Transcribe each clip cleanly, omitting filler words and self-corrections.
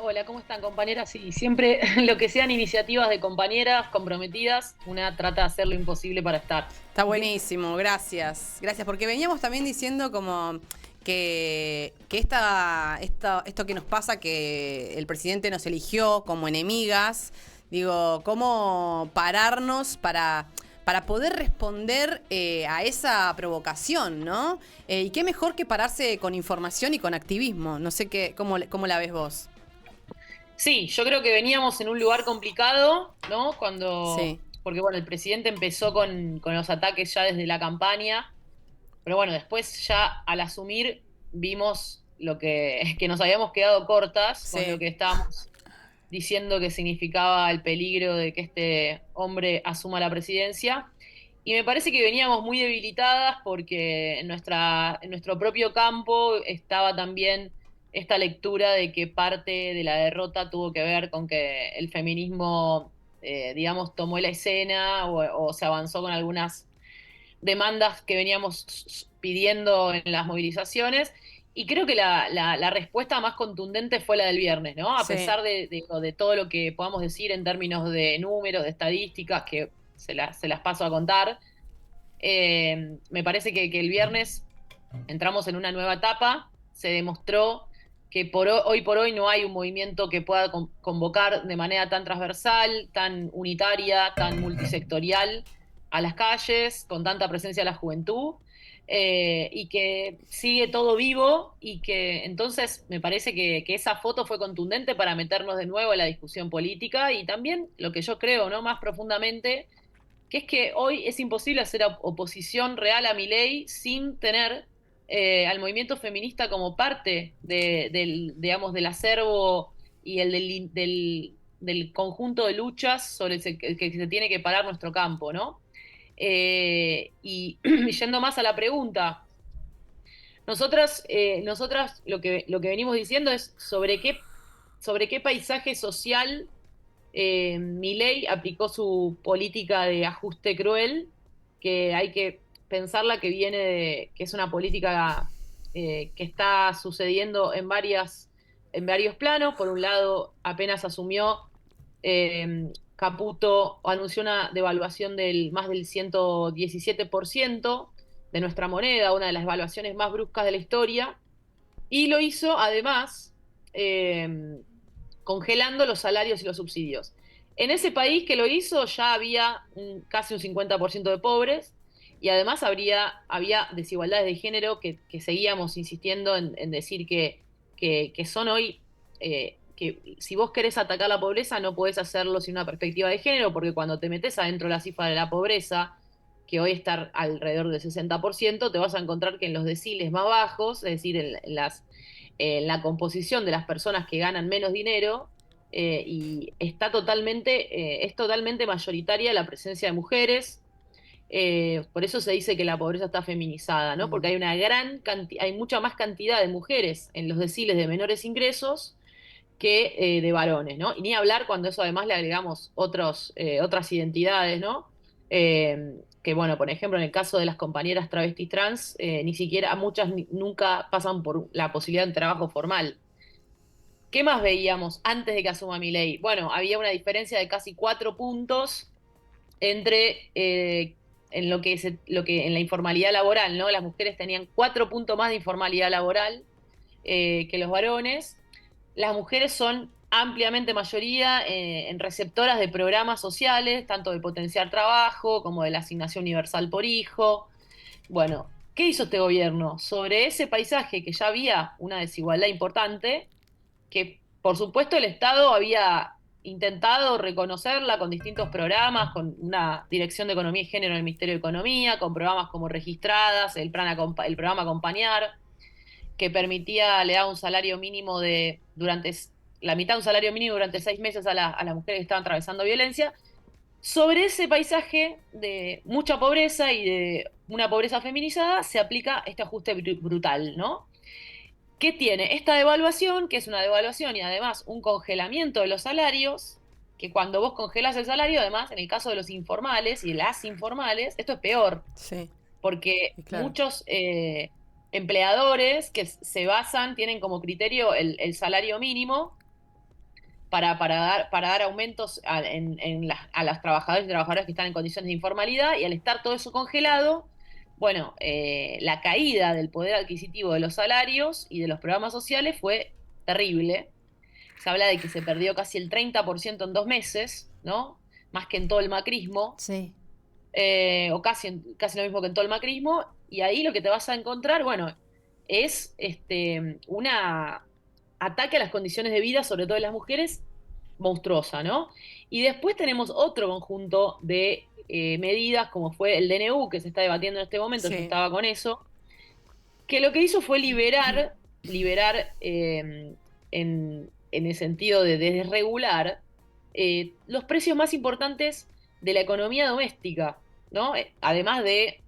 Hola, ¿cómo están, compañeras? Sí, siempre lo que sean iniciativas de compañeras comprometidas, una trata de hacer lo imposible para estar. Está buenísimo, gracias. Gracias, porque veníamos también diciendo como que esto que nos pasa, que el presidente nos eligió como enemigas, digo, cómo pararnos para poder responder a esa provocación, ¿no? Y qué mejor que pararse con información y con activismo. No sé cómo la ves vos. Sí, yo creo que veníamos en un lugar complicado, ¿no? Sí. Porque bueno, el presidente empezó con los ataques ya desde la campaña, pero bueno, después ya al asumir vimos que nos habíamos quedado cortas con lo Sí. que estábamos diciendo que significaba el peligro de que este hombre asuma la presidencia. Y me parece que veníamos muy debilitadas porque en nuestro propio campo estaba también esta lectura de que parte de la derrota tuvo que ver con que el feminismo, digamos, tomó la escena o se avanzó con algunas demandas que veníamos pidiendo en las movilizaciones. Y creo que la respuesta más contundente fue la del viernes, ¿no? A Sí. pesar de todo lo que podamos decir en términos de números, de estadísticas, que se las paso a contar, me parece que el viernes entramos en una nueva etapa, se demostró que hoy por hoy no hay un movimiento que pueda convocar de manera tan transversal, tan unitaria, tan multisectorial a las calles, con tanta presencia de la juventud, y que sigue todo vivo y que entonces me parece que esa foto fue contundente para meternos de nuevo en la discusión política y también lo que yo creo, ¿no? Más profundamente, que es que hoy es imposible hacer oposición real a Milei sin tener al movimiento feminista como parte digamos, del acervo y del conjunto de luchas sobre que se tiene que parar nuestro campo, ¿no? Y yendo más a la pregunta, nosotras lo que venimos diciendo es sobre qué paisaje social Milei aplicó su política de ajuste cruel, que hay que pensarla que que es una política que está sucediendo en varios planos. Por un lado, apenas asumió Caputo, anunció una devaluación del más del 117% de nuestra moneda, una de las devaluaciones más bruscas de la historia, y lo hizo además eh, congelando los salarios y los subsidios. En ese país que lo hizo ya había casi un 50% de pobres y además había desigualdades de género que seguíamos insistiendo en decir que son hoy, que si vos querés atacar la pobreza no podés hacerlo sin una perspectiva de género, porque cuando te metes adentro de la cifra de la pobreza, que hoy está alrededor del 60%, te vas a encontrar que en los deciles más bajos, es decir, en la composición de las personas que ganan menos dinero, y es totalmente mayoritaria la presencia de mujeres. Por eso se dice que la pobreza está feminizada, ¿no? Porque Mm. hay hay mucha más cantidad de mujeres en los deciles de menores ingresos que de varones, ¿no? Y ni hablar cuando eso además le agregamos otras identidades, ¿no? Que bueno, por ejemplo, en el caso de las compañeras travestis trans, ni siquiera muchas nunca pasan por la posibilidad de trabajo formal. ¿Qué más veíamos antes de que asuma Milei? Bueno, había una diferencia de casi 4 puntos entre en en la informalidad laboral, ¿no? Las mujeres tenían 4 puntos más de informalidad laboral que los varones. Las mujeres son ampliamente mayoría en receptoras de programas sociales, tanto de potenciar trabajo como de la asignación universal por hijo. Bueno, ¿qué hizo este gobierno? Sobre ese paisaje que ya había una desigualdad importante, que por supuesto el Estado había intentado reconocerla con distintos programas, con una dirección de economía y género en el Ministerio de Economía, con programas como Registradas, el programa Acompañar, que le daba un salario mínimo la mitad de un salario mínimo durante 6 meses a las mujeres que estaban atravesando violencia. Sobre ese paisaje de mucha pobreza y de una pobreza feminizada se aplica este ajuste brutal, ¿no? ¿Qué tiene? Esta devaluación, que es una devaluación y además un congelamiento de los salarios, que cuando vos congelas el salario, además, en el caso de los informales y de las informales, esto es peor, Sí, porque y claro. muchos empleadores que se basan, tienen como criterio el salario mínimo, para dar aumentos a las trabajadoras y trabajadoras que están en condiciones de informalidad, y al estar todo eso congelado, bueno, la caída del poder adquisitivo de los salarios y de los programas sociales fue terrible. Se habla de que se perdió casi el 30% en 2 meses, ¿no? Más que en todo el macrismo, Sí. o casi lo mismo que en todo el macrismo, y ahí lo que te vas a encontrar, bueno, es una ataque a las condiciones de vida, sobre todo de las mujeres, monstruosa, ¿no? Y después tenemos otro conjunto de medidas, como fue el DNU, que se está debatiendo en este momento, yo Sí. estaba con eso, que lo que hizo fue liberar en el sentido de desregular los precios más importantes de la economía doméstica, ¿no? Además de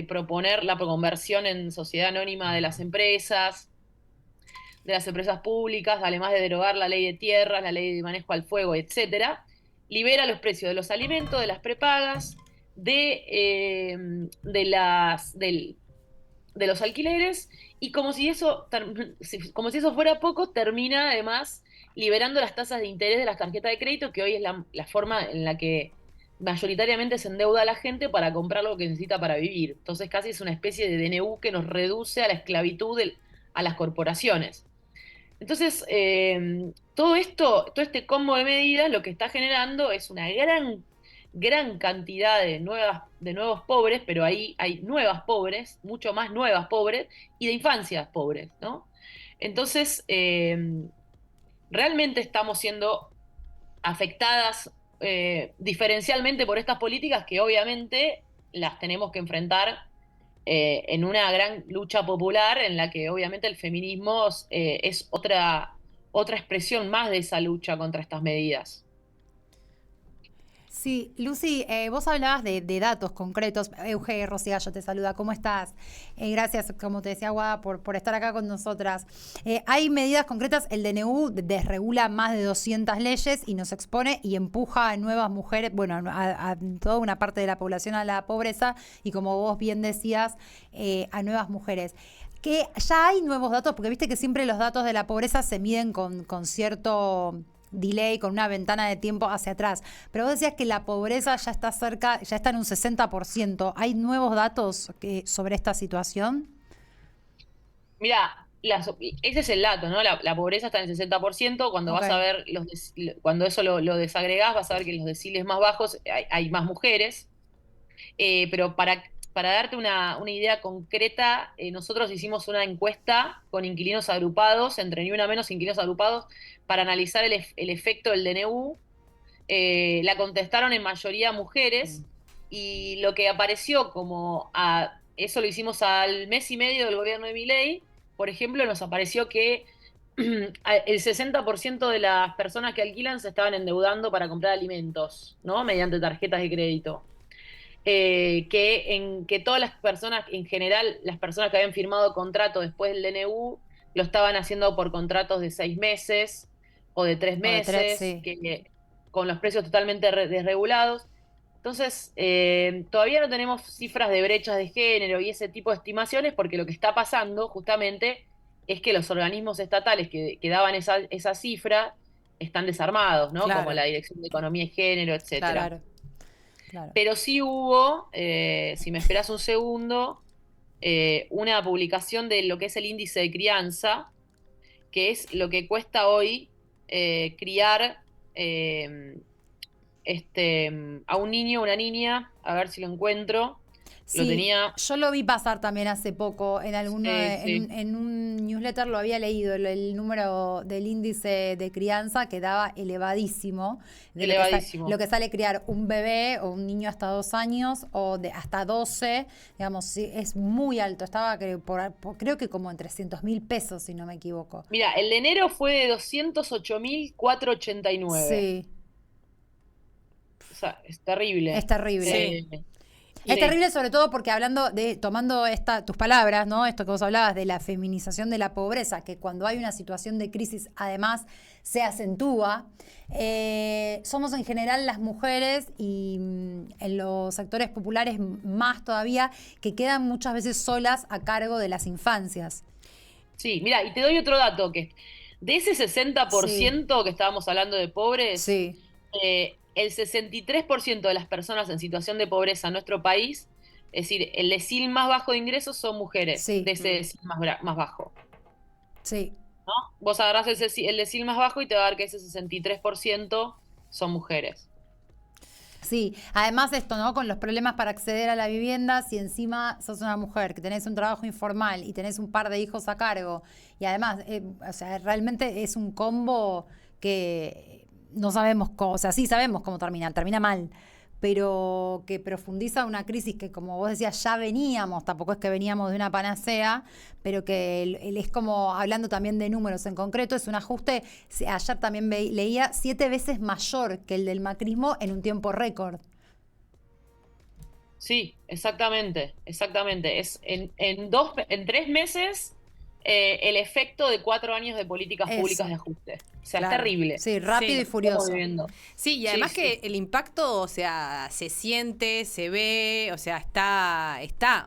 proponer la conversión en sociedad anónima de las empresas públicas, además de derogar la ley de tierras, la ley de manejo al fuego, etcétera, libera los precios de los alimentos, de las prepagas, de los alquileres, y como si eso fuera poco, termina además liberando las tasas de interés de las tarjetas de crédito, que hoy es la forma en la que mayoritariamente se endeuda a la gente para comprar lo que necesita para vivir. Entonces casi es una especie de DNU que nos reduce a la esclavitud a las corporaciones. Entonces, todo este combo de medidas lo que está generando es una gran cantidad de nuevos pobres, pero ahí hay nuevas pobres, mucho más nuevas pobres, y de infancias pobres, ¿no? Entonces, realmente estamos siendo afectadas diferencialmente por estas políticas que obviamente las tenemos que enfrentar en una gran lucha popular en la que obviamente el feminismo es otra expresión más de esa lucha contra estas medidas. Sí, Lucy, vos hablabas de datos concretos. Euge Rosigallo te saluda, ¿cómo estás? Gracias, como te decía, Guada, por estar acá con nosotras. Hay medidas concretas, el DNU desregula más de 200 leyes y nos expone y empuja a nuevas mujeres, bueno, a toda una parte de la población a la pobreza y, como vos bien decías, a nuevas mujeres. Que ya hay nuevos datos, porque viste que siempre los datos de la pobreza se miden con cierto delay, con una ventana de tiempo hacia atrás. Pero vos decías que la pobreza ya está cerca, ya está en un 60%. ¿Hay nuevos datos sobre esta situación? Mira, ese es el dato, ¿no? La pobreza está en el 60%. Cuando Ok. vas a ver cuando eso lo desagregás, vas a ver que en los deciles más bajos hay más mujeres. Pero para darte una idea concreta, nosotros hicimos una encuesta con inquilinos agrupados, entre Ni Una Menos inquilinos agrupados, para analizar el efecto del DNU. La contestaron en mayoría mujeres, y lo que apareció eso lo hicimos al mes y medio del gobierno de Milei. Por ejemplo, nos apareció que el 60% de las personas que alquilan se estaban endeudando para comprar alimentos, ¿no? Mediante tarjetas de crédito. Que todas las personas, en general, las personas que habían firmado contrato después del DNU, lo estaban haciendo por contratos de 6 meses o de tres O de tres, meses, sí. con los precios totalmente desregulados. Entonces, todavía no tenemos cifras de brechas de género y ese tipo de estimaciones, porque lo que está pasando justamente es que los organismos estatales que daban esa cifra están desarmados, ¿no? Como Claro, la Dirección de Economía y Género, etcétera. claro, claro. Pero sí hubo, si me esperas un segundo, una publicación de lo que es el índice de crianza, que es lo que cuesta hoy criar a un niño o una niña, a ver si lo encuentro. Lo Sí, tenía. yo lo vi pasar también hace poco en Sí, sí, en un newsletter, lo había leído, el número del índice de crianza quedaba elevadísimo, de lo elevadísimo. que sale criar un bebé o un niño hasta 2 años o de hasta 12, digamos, sí, es muy alto, estaba creo que como en 300.000 pesos, si no me equivoco. Mira, el de enero fue de 208.489. Sí, O sea, es es terrible. terrible. Sí. Eh, Es sí. terrible, sobre todo porque tomando tus palabras, ¿no? Esto que vos hablabas de la feminización de la pobreza, que cuando hay una situación de crisis además se acentúa. Somos en general las mujeres y en los sectores populares más todavía, que quedan muchas veces solas a cargo de las infancias. Sí, mira, y te doy otro dato, que De ese 60% que estábamos hablando de pobres, Sí, el 63% de las personas en situación de pobreza en nuestro país, es decir, el decil más bajo de ingresos son mujeres, sí, de ese decil más bajo. sí. Vos agarrás el decil más bajo y te va a dar que ese 63% son mujeres. Sí, además esto, ¿no? Con los problemas para acceder a la vivienda, si encima sos una mujer que tenés un trabajo informal y tenés un par de hijos a cargo, y además, o sea, realmente es un combo que no sabemos cómo, o sea, sí sabemos cómo termina mal, pero que profundiza una crisis que, como vos decías, ya veníamos, tampoco es que veníamos de una panacea, pero que es como, hablando también de números en concreto, es un ajuste, ayer también leía, 7 veces mayor que el del macrismo en un tiempo récord. Sí, exactamente, exactamente. Es en 3 meses el efecto de 4 años de políticas públicas Eso, de ajuste. O sea, es Claro. terrible. sí, rápido y Sí. Estamos furioso. viviendo. Sí, y Sí, además sí. que el impacto, o sea, se siente, se ve, o sea,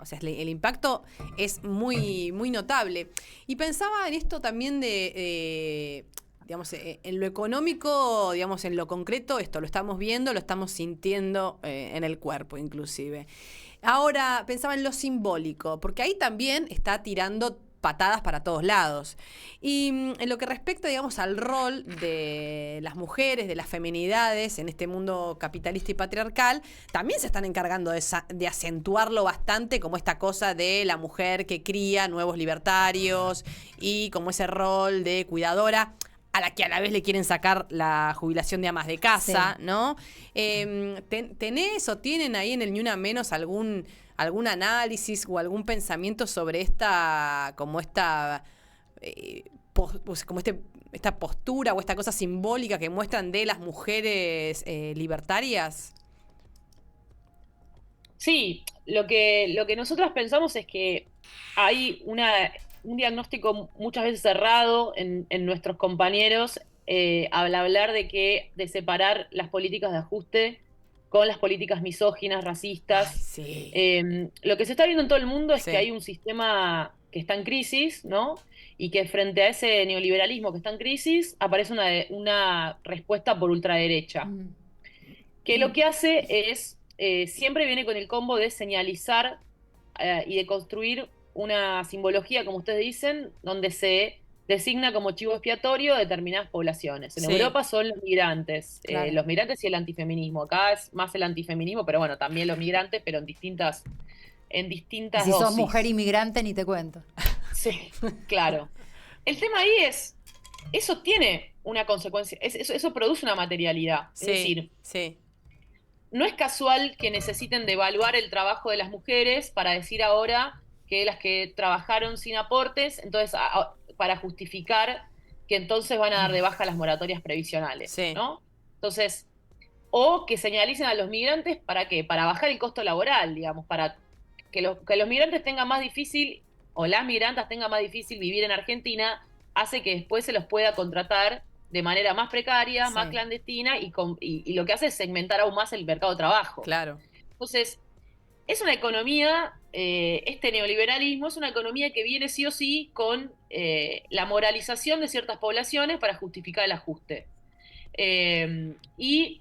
o sea, el impacto es muy, muy notable. Y pensaba en esto también digamos, en lo económico, digamos, en lo concreto, esto lo estamos viendo, lo estamos sintiendo en el cuerpo, inclusive. Ahora, pensaba en lo simbólico, porque ahí también está tirando patadas para todos lados. Y en lo que respecta, digamos, al rol de las mujeres, de las feminidades en este mundo capitalista y patriarcal, también se están encargando de acentuarlo bastante, como esta cosa de la mujer que cría nuevos libertarios y como ese rol de cuidadora a la que a la vez le quieren sacar la jubilación de amas de casa, Sí. ¿no? ¿Tenés o tienen ahí en el Ni Una Menos algún análisis o algún pensamiento sobre esta postura o esta cosa simbólica que muestran de las mujeres libertarias? Sí, lo que nosotros pensamos es que hay un diagnóstico muchas veces cerrado en nuestros compañeros al hablar de separar las políticas de ajuste con las políticas misóginas, Ay, racistas. sí. Lo que se está viendo en todo el mundo es que Sí. hay un sistema que está en crisis, ¿no? Y que frente a ese neoliberalismo que está en crisis aparece una respuesta por ultraderecha Mm. que lo que hace es, siempre viene con el combo de señalizar y de construir una simbología, como ustedes dicen, donde se designa como chivo expiatorio determinadas poblaciones. En Sí, Europa son Claro. los migrantes y el antifeminismo. Acá es más el antifeminismo, pero bueno, también los migrantes, pero en Y distintas si sos mujer dosis. inmigrante, ni te cuento. Sí, claro. El tema ahí es, eso tiene una consecuencia, eso produce una materialidad. Es sí, decir, sí. no es casual que necesiten devaluar el trabajo de las mujeres para decir ahora que las que trabajaron sin aportes, entonces para justificar que entonces van a dar de baja las moratorias previsionales, Sí. ¿no? Entonces, o que señalicen a los migrantes para qué, para bajar el costo laboral, digamos, para que los migrantes tengan más difícil o las migrantes tengan más difícil vivir en Argentina, hace que después se los pueda contratar de manera más precaria, más Sí, clandestina y lo que hace es segmentar aún más el mercado de trabajo. claro. Entonces, es una economía, este neoliberalismo es una economía que viene sí o sí con la moralización de ciertas poblaciones para justificar el ajuste. Y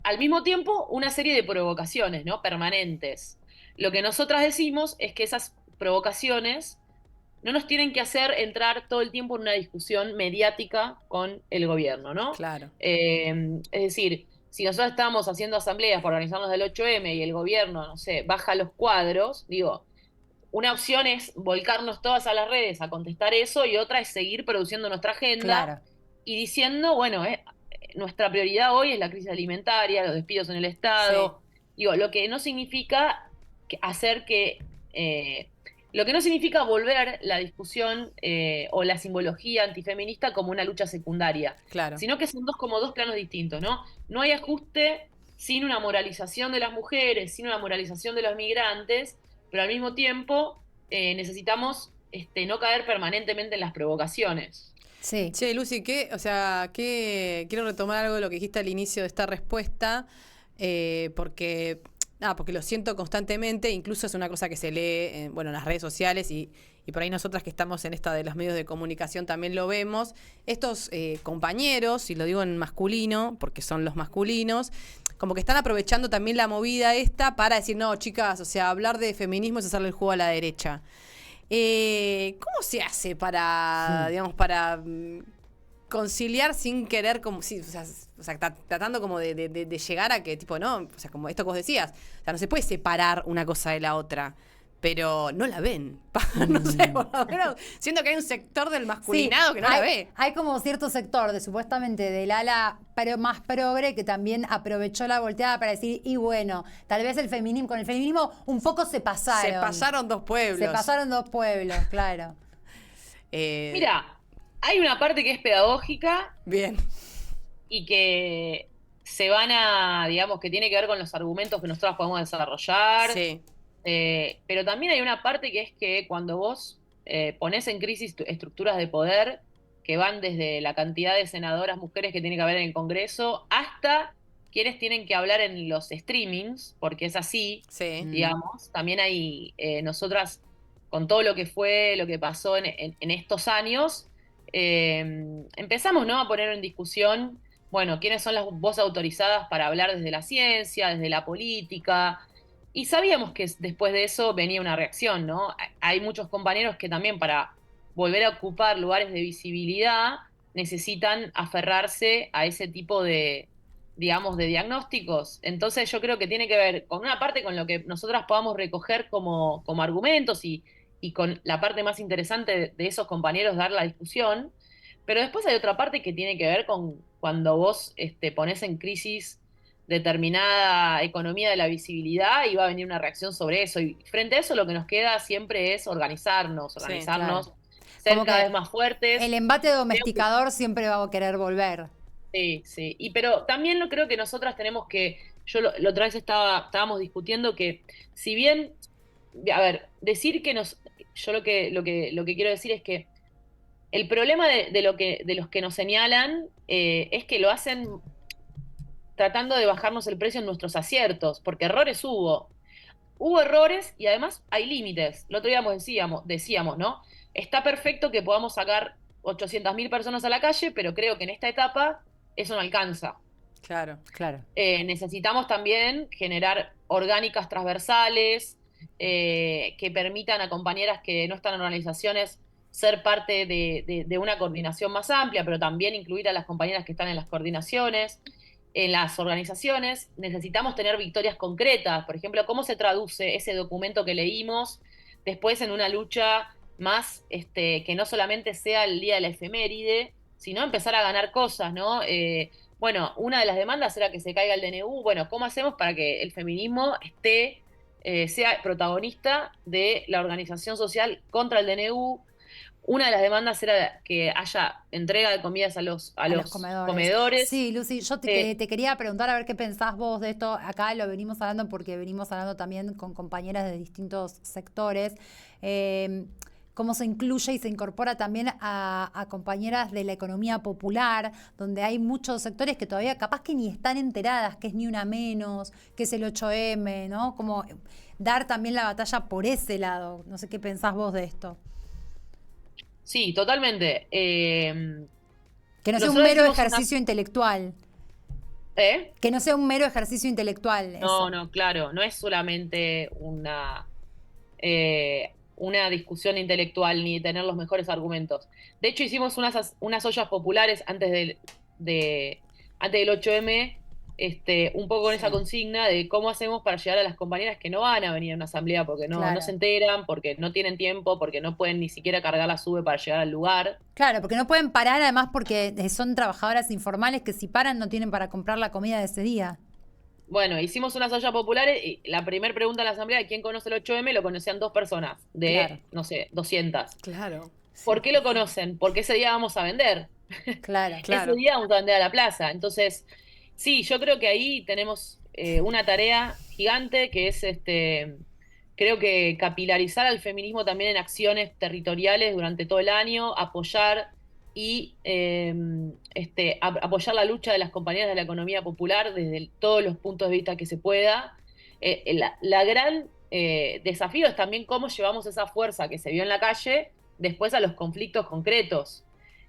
al mismo tiempo una serie de provocaciones, ¿no? Permanentes. Lo que nosotras decimos es que esas provocaciones no nos tienen que hacer entrar todo el tiempo en una discusión mediática con el gobierno, ¿no? Claro. Es decir, si nosotros estamos haciendo asambleas para organizarnos del 8M y el gobierno, no sé, baja los cuadros, digo, una opción es volcarnos todas a las redes a contestar eso y otra es seguir produciendo nuestra agenda Claro. y diciendo, bueno, nuestra prioridad hoy es la crisis alimentaria, los despidos en el Sí, Estado, digo, lo que no significa hacer que, lo que no significa volver la discusión o la simbología antifeminista como una lucha secundaria, claro. sino que son como dos planos distintos, ¿no? No hay ajuste sin una moralización de las mujeres, sin una moralización de los migrantes, pero al mismo tiempo necesitamos no caer permanentemente en las provocaciones. Sí. Che, Lucy, quiero retomar algo de lo que dijiste al inicio de esta respuesta, porque lo siento constantemente, incluso es una cosa que se lee en las redes sociales y por ahí nosotras que estamos en esta de los medios de comunicación también lo vemos, estos compañeros, y lo digo en masculino, porque son los masculinos, como que están aprovechando también la movida esta para decir, no, chicas, o sea, hablar de feminismo es hacerle el juego a la derecha. ¿Cómo se hace para, digamos, para conciliar sin querer, como si, o sea, tratando como de llegar a que, tipo, no, o sea, como esto que vos decías, o sea, no se puede separar una cosa de la otra, pero no la ven. No sé, por lo menos siento que hay un sector del masculinado Sí, que no la ve. Hay como cierto sector de supuestamente del ala pero más progre que también aprovechó la volteada para decir, y bueno, tal vez con el feminismo un poco se pasaron. Se pasaron dos pueblos. Se pasaron dos pueblos, claro. Mira, hay una parte que es pedagógica Bien. y que se van a, digamos, que tiene que ver con los argumentos que nosotros podemos desarrollar. Sí. Pero también hay una parte que es que cuando vos ponés en crisis estructuras de poder que van desde la cantidad de senadoras mujeres que tiene que haber en el Congreso hasta quienes tienen que hablar en los streamings, porque es así, Sí. digamos. También hay, nosotras, con todo lo que fue, lo que pasó en estos años, empezamos, ¿no?, a poner en discusión, bueno, quiénes son las voces autorizadas para hablar desde la ciencia, desde la política. Y sabíamos que después de eso venía una reacción, ¿no? Hay muchos compañeros que también para volver a ocupar lugares de visibilidad necesitan aferrarse a ese tipo de, digamos, de diagnósticos. Entonces yo creo que tiene que ver con una parte con lo que nosotras podamos recoger como argumentos y con la parte más interesante de esos compañeros dar la discusión. Pero después hay otra parte que tiene que ver con cuando vos ponés en crisis determinada economía de la visibilidad y va a venir una reacción sobre eso. Y frente a eso lo que nos queda siempre es organizarnos, Sí, claro. ser Como cada que vez más fuertes. El embate domesticador siempre va a querer volver. Sí, sí. Pero también lo creo que nosotras tenemos que, la otra vez estábamos discutiendo que si bien, a ver, decir que yo lo que quiero decir es que el problema de los que nos señalan es que lo hacen tratando de bajarnos el precio en nuestros aciertos, porque errores hubo. Hubo errores y además hay límites. El otro día decíamos, ¿no? Está perfecto que podamos sacar 800.000 personas a la calle, pero creo que en esta etapa eso no alcanza. Claro. Necesitamos también generar orgánicas transversales que permitan a compañeras que no están en organizaciones ser parte de una coordinación más amplia, pero también incluir a las compañeras que están en las coordinaciones. En las organizaciones necesitamos tener victorias concretas. Por ejemplo, ¿cómo se traduce ese documento que leímos después en una lucha más que no solamente sea el día de la efeméride, sino empezar a ganar cosas, ¿no? Bueno, una de las demandas era que se caiga el DNU. Bueno, ¿cómo hacemos para que el feminismo sea protagonista de la organización social contra el DNU? Una de las demandas era que haya entrega de comidas a los comedores. Sí, Lucy, yo te quería preguntar a ver qué pensás vos de esto. Acá lo venimos hablando porque venimos hablando también con compañeras de distintos sectores. Cómo se incluye y se incorpora también a compañeras de la economía popular, donde hay muchos sectores que todavía capaz que ni están enteradas, que es Ni Una Menos, que es el 8M, ¿no? Como dar también la batalla por ese lado. No sé qué pensás vos de esto. Sí, totalmente. Que no sea un mero ejercicio intelectual. ¿Eh? Que no sea un mero ejercicio intelectual. No, claro, no es solamente una discusión intelectual ni tener los mejores argumentos. De hecho, hicimos unas ollas populares antes del 8M, un poco con esa consigna de cómo hacemos para llegar a las compañeras que no van a venir a una asamblea porque no se enteran, porque no tienen tiempo, porque no pueden ni siquiera cargar la SUBE para llegar al lugar. Claro, porque no pueden parar, además porque son trabajadoras informales que si paran no tienen para comprar la comida de ese día. Bueno, hicimos unas ollas populares y la primera pregunta en la asamblea de quién conoce el 8M lo conocían 2 personas no sé, 200. Claro. ¿Por qué lo conocen? Porque ese día vamos a vender. Claro. Ese día vamos a vender a la plaza. Entonces, sí, yo creo que ahí tenemos una tarea gigante que es, creo que capilarizar al feminismo también en acciones territoriales durante todo el año, apoyar y apoyar la lucha de las compañeras de la economía popular desde todos los puntos de vista que se pueda. La gran desafío es también cómo llevamos esa fuerza que se vio en la calle después a los conflictos concretos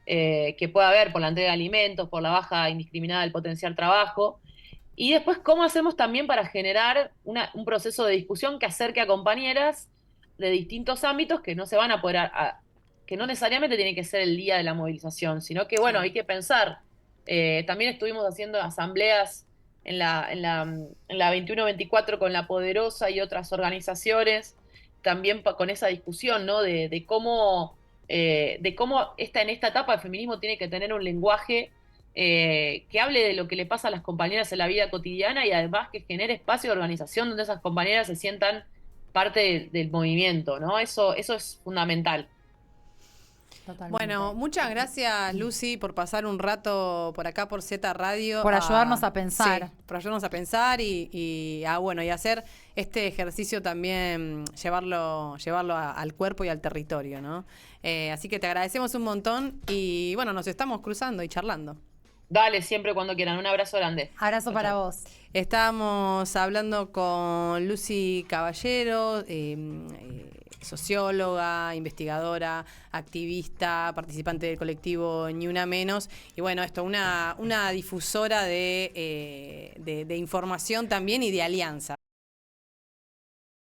que puede haber por la entrega de alimentos, por la baja indiscriminada del potencial trabajo. Y después, ¿cómo hacemos también para generar un proceso de discusión que acerque a compañeras de distintos ámbitos que no se van a poder, que no necesariamente tiene que ser el día de la movilización, sino que, bueno, hay que pensar. También estuvimos haciendo asambleas en la 21-24 con La Poderosa y otras organizaciones, también con esa discusión, ¿no? De cómo en esta etapa el feminismo tiene que tener un lenguaje que hable de lo que le pasa a las compañeras en la vida cotidiana y además que genere espacio de organización donde esas compañeras se sientan parte del movimiento, ¿no? Eso es fundamental. Totalmente. Bueno, muchas gracias, Lucy, por pasar un rato por acá por Z Radio. Por ayudarnos a pensar. Sí, por ayudarnos a pensar y hacer este ejercicio también, llevarlo al cuerpo y al territorio, ¿no? Así que te agradecemos un montón y bueno, nos estamos cruzando y charlando. Dale, siempre cuando quieran. Un abrazo grande. Abrazo para vos. Estamos hablando con Lucy Caballero, socióloga, investigadora, activista, participante del colectivo Ni Una Menos. Y bueno, una difusora de información también y de alianza.